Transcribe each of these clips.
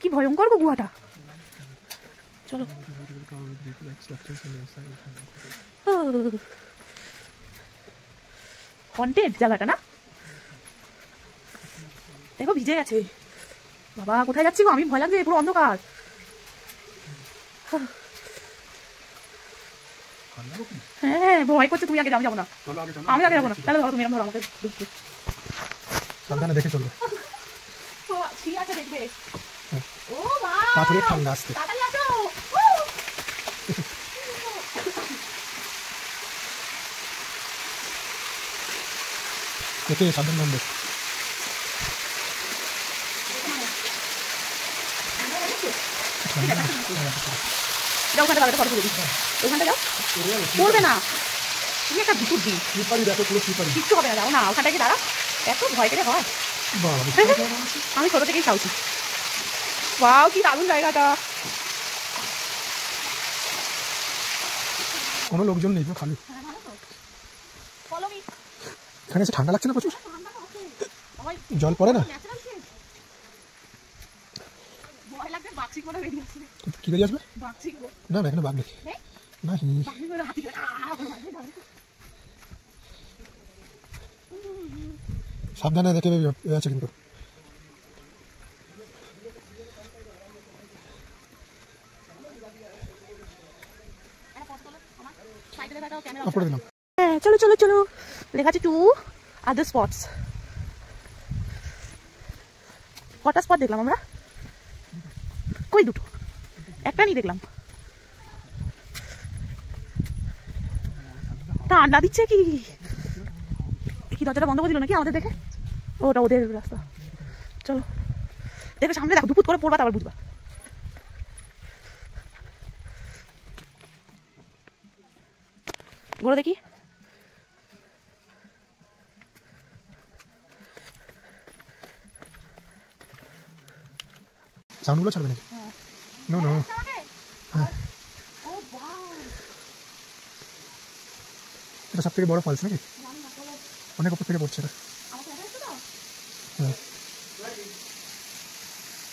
কি ভয়ঙ্কর গো গুহাটা। চলো হন্টেড জায়গাটা না, দেখো ভিজে গেছে। বাবা কোথায় যাচ্ছি গো, আমি ভয় লাগছে, পুরো অন্ধকার। হ্যাঁ ভয় করছে, তুমি আগে যাও, যাবো না আমি আগে যাবো না। তাহলে ধরো তুমি এরকম ধরো আমাকে, সাবধানে দেখে চলবে। ঠিক আছে দেখবে। ও মা পাথরে ঠান্ডা আসতে তাড়াতাড়ি আসো। দেখে সাবধান নামবে। যাও ওখানটা যাও, ফটো তুলে দিচ্ছি ওখানটা যাও, পড়বে না। তুমি একটা ভিতর দিন, কিচ্ছু হবে না, যাও না ওখানটা গিয়ে দাঁড়াও। এত ভয় পেলে হয়? আমি ছোট থেকেই খাওছি। বাও কি দারুণ জায়গাটা। কোনো লোকজন নেই, খালি। এখানে এসে ঠান্ডা লাগছে না প্রচুর? জল পড়ে না? কি বেরিয়ে আসবে? না না এখানে বাঘ নেই। না সাবধানে দেখে আছে কিন্তু। চলো চলো চলো, লেখা আছে 2 আদার স্পটস। কটা স্পট দেখলাম আমরা? কই দুটো, একটা নিয়ে দেখলাম। ঠান্ডা দিচ্ছে কি, কি দরজাটা বন্ধ করে দিল নাকি আমাদের দেখে? ওটা ওদের রাস্তা। চলো দেখো সামনে, দেখো দুপুর করে পড়বা তারপর বুঝবা। ঘুরে দেখি। সাউন্ডগুলো ছাড়বে নাকি? No no. হ্যাঁ এটা সব থেকে বড় ফলস নাকি? অনেক উপর থেকে পড়ছে এটা। হ্যাঁ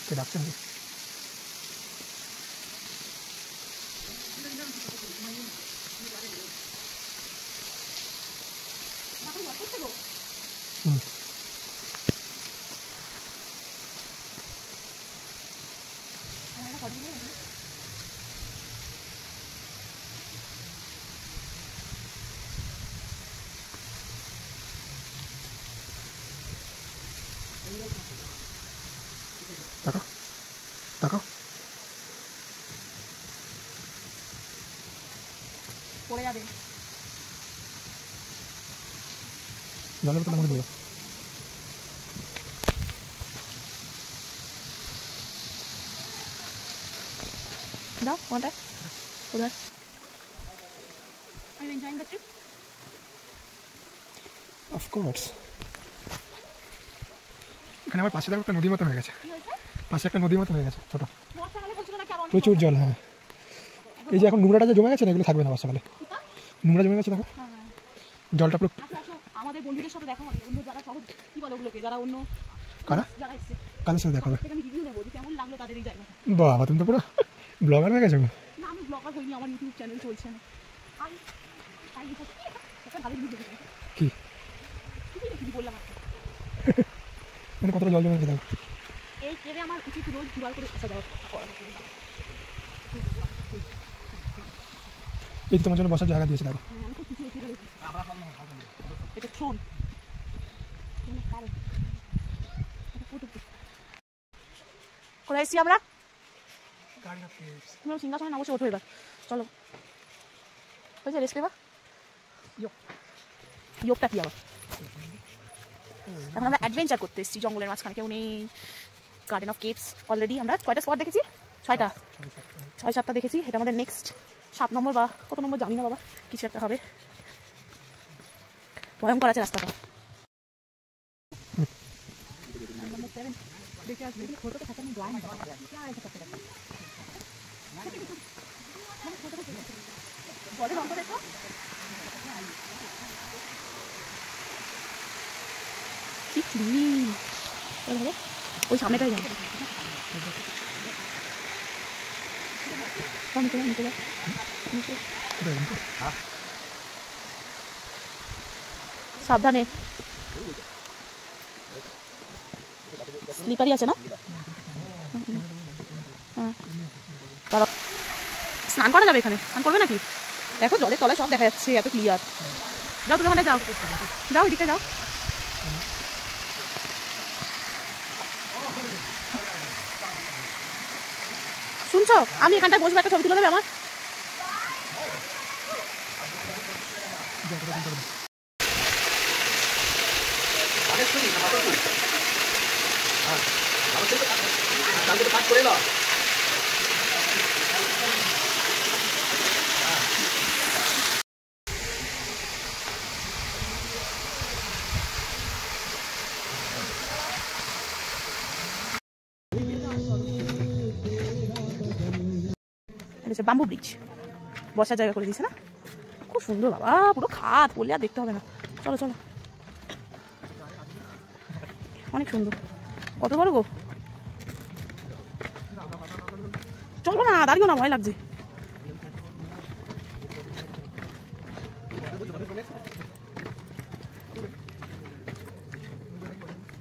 কে ডাকছে নাকি? তাকাও তাকাও, পড়ে যাবে। জলের বোতল আমাকে দিও। দাও কোনটা উধর। Are you enjoying the trip? Of course. এখানে আমার পাশে একটা নদীর মতো হয়ে গেছে, পাশে একটা নদীর মতো হয়ে গেছে ছোট, প্রচুর জল। হ্যাঁ এই যে এখন নোংরাটা যে জমে গেছে না, এগুলো থাকবে না বর্ষাকালে, নোংরা জমে গেছে দেখো, জলটা পুরো। আমাদের বন্ধুদের সাথে দেখা হবে, অন্য যারা শহর কি বলে ওগুলোকে, যারা অন্য কারা যারা এসেছে কাদের সাথে দেখা হবে? আমি রিভিউ নেবো যে কেমন লাগলো তাদের এই জায়গাটা। বাবা তুমি তো পুরো ব্লগার হয়ে গেছো। না আমি ব্লগার হইনি, আমার ইউটিউব চ্যানেল চলছে না। কি বললাম মানে কতটা জল জমে গেছে দেখো। এই কেড়ে আমার উচিত রোজ দুবার করে আসা যাওয়া। এই তোমার জন্য বসার জায়গা দিয়েছে দেখো। এটা ট্রোন। কোথায় এসছি আমরা? তুমি সিংহাসনে না বসে ওঠো এবার, চলো। হয়েছে রেস্ট নেবা? ইয়োগটা কি আবার? এখন আমরা অ্যাডভেঞ্চার করতে এসেছি জঙ্গলের মাঝখানে, কেউ নেই। গার্ডেন অফ কেভস অলরেডি আমরা কয়টা স্পট দেখেছি? 6টা 6-7টা দেখেছি। এটা আমাদের নেক্সট 7 নম্বর বা কত নম্বর জানি না বাবা, কিছু একটা হবে। ভয়ঙ্কর আছে রাস্তাটা। ওই সামনেটাই যাবো। সাবধানে, স্লিপারই আছে না? স্নান করা যাবে এখানে? স্নান করবে নাকি? দেখো জলের তলায় সব দেখা যাচ্ছে, এত ক্লিয়ার। যাও তুমি ওখানে যাও, যাও এদিকে যাও। শুনছো, আমি এখানটায় বসবো, একটা ছবি তুলে দেবে আমার? বাম্বু ব্রিজ বসার জায়গা করে দিয়েছে না, খুব সুন্দর বাবা, পুরো খাদ, বললে আর দেখতে হবে না। চলো চলো, অনেক সুন্দর, কত বড় গো। চলো না, দাঁড়িও না, ভয় লাগছে।